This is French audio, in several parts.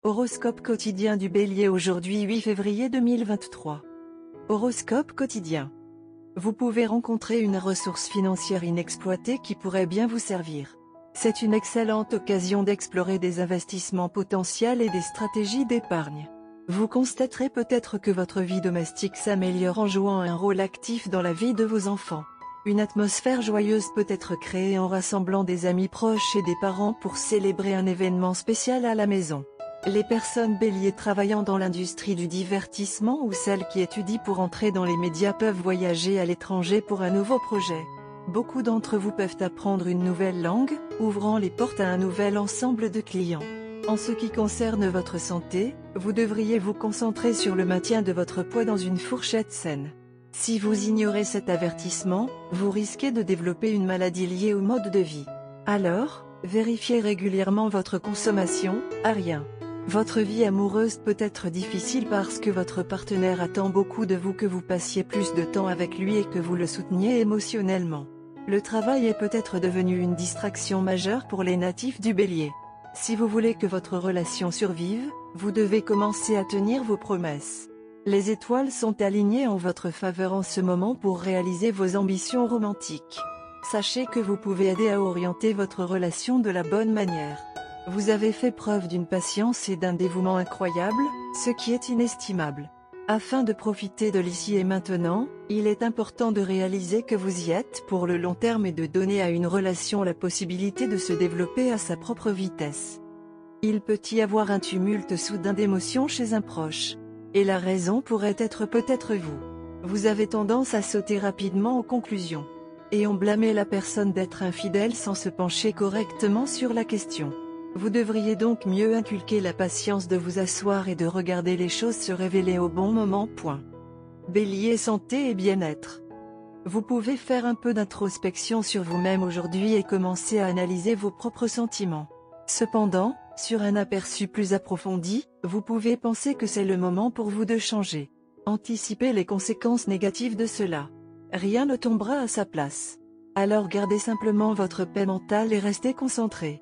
Horoscope quotidien du Bélier aujourd'hui 8 février 2023. Horoscope quotidien. Vous pouvez rencontrer une ressource financière inexploitée qui pourrait bien vous servir. C'est une excellente occasion d'explorer des investissements potentiels et des stratégies d'épargne. Vous constaterez peut-être que votre vie domestique s'améliore en jouant un rôle actif dans la vie de vos enfants. Une atmosphère joyeuse peut être créée en rassemblant des amis proches et des parents pour célébrer un événement spécial à la maison. Les personnes béliers travaillant dans l'industrie du divertissement ou celles qui étudient pour entrer dans les médias peuvent voyager à l'étranger pour un nouveau projet. Beaucoup d'entre vous peuvent apprendre une nouvelle langue, ouvrant les portes à un nouvel ensemble de clients. En ce qui concerne votre santé, vous devriez vous concentrer sur le maintien de votre poids dans une fourchette saine. Si vous ignorez cet avertissement, vous risquez de développer une maladie liée au mode de vie. Alors, vérifiez régulièrement votre consommation, à rien. Votre vie amoureuse peut être difficile parce que votre partenaire attend beaucoup de vous, que vous passiez plus de temps avec lui et que vous le souteniez émotionnellement. Le travail est peut-être devenu une distraction majeure pour les natifs du Bélier. Si vous voulez que votre relation survive, vous devez commencer à tenir vos promesses. Les étoiles sont alignées en votre faveur en ce moment pour réaliser vos ambitions romantiques. Sachez que vous pouvez aider à orienter votre relation de la bonne manière. Vous avez fait preuve d'une patience et d'un dévouement incroyable, ce qui est inestimable. Afin de profiter de l'ici et maintenant, il est important de réaliser que vous y êtes pour le long terme et de donner à une relation la possibilité de se développer à sa propre vitesse. Il peut y avoir un tumulte soudain d'émotions chez un proche. Et la raison pourrait être peut-être vous. Vous avez tendance à sauter rapidement aux conclusions. Et on blâmer la personne d'être infidèle sans se pencher correctement sur la question. Vous devriez donc mieux inculquer la patience de vous asseoir et de regarder les choses se révéler au bon moment. Bélier, santé et bien-être. Vous pouvez faire un peu d'introspection sur vous-même aujourd'hui et commencer à analyser vos propres sentiments. Cependant, sur un aperçu plus approfondi, vous pouvez penser que c'est le moment pour vous de changer. Anticipez les conséquences négatives de cela. Rien ne tombera à sa place. Alors gardez simplement votre paix mentale et restez concentré.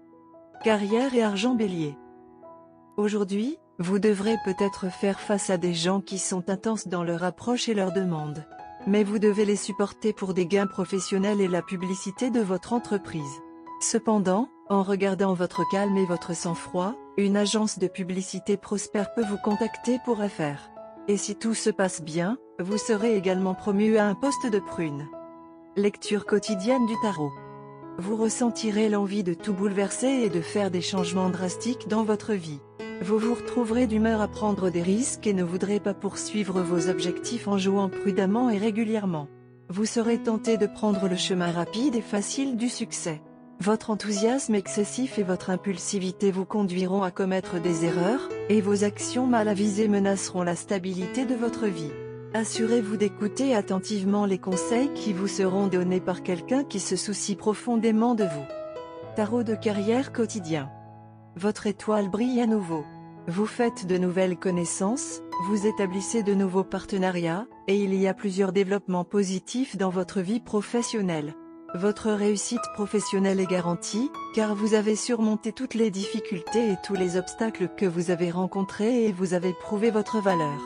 Carrière et argent Bélier. Aujourd'hui, vous devrez peut-être faire face à des gens qui sont intenses dans leur approche et leurs demandes. Mais vous devez les supporter pour des gains professionnels et la publicité de votre entreprise. Cependant, en regardant votre calme et votre sang-froid, une agence de publicité prospère peut vous contacter pour affaires. Et si tout se passe bien, vous serez également promu à un poste de prune. Lecture quotidienne du tarot. Vous ressentirez l'envie de tout bouleverser et de faire des changements drastiques dans votre vie. Vous vous retrouverez d'humeur à prendre des risques et ne voudrez pas poursuivre vos objectifs en jouant prudemment et régulièrement. Vous serez tenté de prendre le chemin rapide et facile du succès. Votre enthousiasme excessif et votre impulsivité vous conduiront à commettre des erreurs, et vos actions mal avisées menaceront la stabilité de votre vie. Assurez-vous d'écouter attentivement les conseils qui vous seront donnés par quelqu'un qui se soucie profondément de vous. Tarot de carrière quotidien. Votre étoile brille à nouveau. Vous faites de nouvelles connaissances, vous établissez de nouveaux partenariats, et il y a plusieurs développements positifs dans votre vie professionnelle. Votre réussite professionnelle est garantie, car vous avez surmonté toutes les difficultés et tous les obstacles que vous avez rencontrés et vous avez prouvé votre valeur.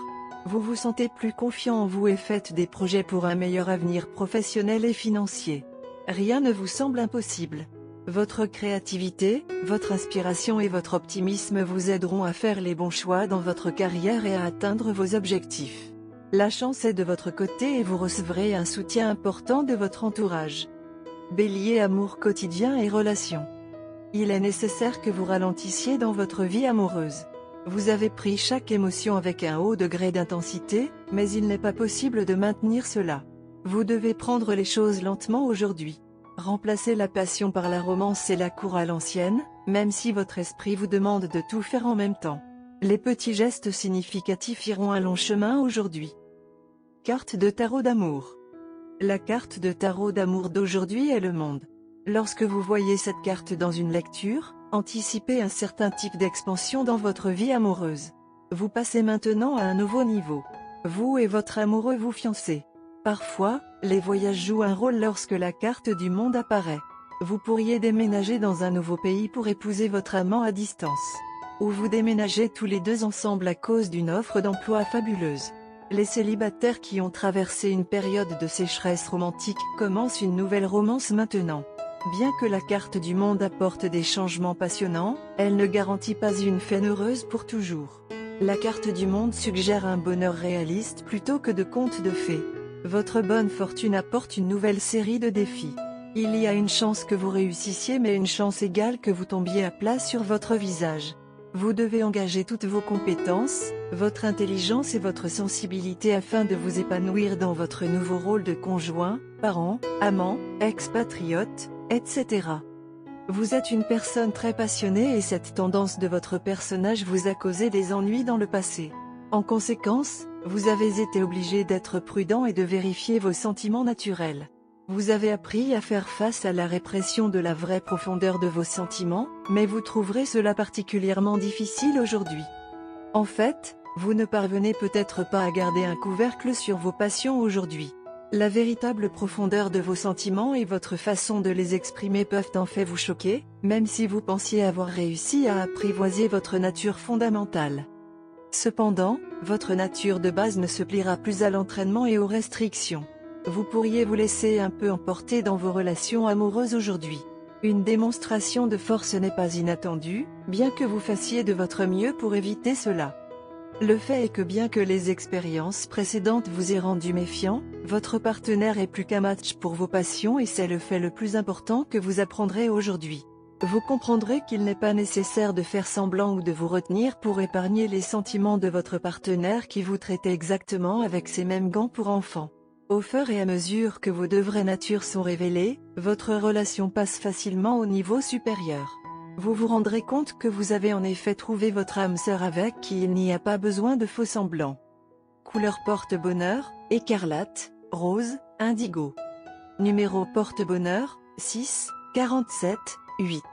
Vous vous sentez plus confiant en vous et faites des projets pour un meilleur avenir professionnel et financier. Rien ne vous semble impossible. Votre créativité, votre inspiration et votre optimisme vous aideront à faire les bons choix dans votre carrière et à atteindre vos objectifs. La chance est de votre côté et vous recevrez un soutien important de votre entourage. Bélier, amour quotidien et relations. Il est nécessaire que vous ralentissiez dans votre vie amoureuse. Vous avez pris chaque émotion avec un haut degré d'intensité, mais il n'est pas possible de maintenir cela. Vous devez prendre les choses lentement aujourd'hui. Remplacez la passion par la romance et la cour à l'ancienne, même si votre esprit vous demande de tout faire en même temps. Les petits gestes significatifs iront un long chemin aujourd'hui. Carte de tarot d'amour. La carte de tarot d'amour d'aujourd'hui est le monde. Lorsque vous voyez cette carte dans une lecture, anticipez un certain type d'expansion dans votre vie amoureuse. Vous passez maintenant à un nouveau niveau. Vous et votre amoureux vous fiancez. Parfois, les voyages jouent un rôle lorsque la carte du monde apparaît. Vous pourriez déménager dans un nouveau pays pour épouser votre amant à distance. ou vous déménagez tous les deux ensemble à cause d'une offre d'emploi fabuleuse. Les célibataires qui ont traversé une période de sécheresse romantique commencent une nouvelle romance maintenant. Bien que la carte du monde apporte des changements passionnants, elle ne garantit pas une fin heureuse pour toujours. La carte du monde suggère un bonheur réaliste plutôt que de contes de fées. Votre bonne fortune apporte une nouvelle série de défis. Il y a une chance que vous réussissiez mais une chance égale que vous tombiez à plat sur votre visage. Vous devez engager toutes vos compétences, votre intelligence et votre sensibilité afin de vous épanouir dans votre nouveau rôle de conjoint, parent, amant, expatriote, etc. Vous êtes une personne très passionnée et cette tendance de votre personnage vous a causé des ennuis dans le passé. En conséquence, vous avez été obligé d'être prudent et de vérifier vos sentiments naturels. Vous avez appris à faire face à la répression de la vraie profondeur de vos sentiments, mais vous trouverez cela particulièrement difficile aujourd'hui. En fait, vous ne parvenez peut-être pas à garder un couvercle sur vos passions aujourd'hui. La véritable profondeur de vos sentiments et votre façon de les exprimer peuvent en fait vous choquer, même si vous pensiez avoir réussi à apprivoiser votre nature fondamentale. Cependant, votre nature de base ne se pliera plus à l'entraînement et aux restrictions. Vous pourriez vous laisser un peu emporter dans vos relations amoureuses aujourd'hui. Une démonstration de force n'est pas inattendue, bien que vous fassiez de votre mieux pour éviter cela. Le fait est que bien que les expériences précédentes vous aient rendu méfiant, votre partenaire est plus qu'un match pour vos passions et c'est le fait le plus important que vous apprendrez aujourd'hui. Vous comprendrez qu'il n'est pas nécessaire de faire semblant ou de vous retenir pour épargner les sentiments de votre partenaire qui vous traite exactement avec ces mêmes gants pour enfants. Au fur et à mesure que vos deux vraies natures sont révélées, votre relation passe facilement au niveau supérieur. Vous vous rendrez compte que vous avez en effet trouvé votre âme sœur avec qui il n'y a pas besoin de faux semblants. Couleur porte-bonheur, écarlate, rose, indigo. Numéro porte-bonheur, 6, 47, 8.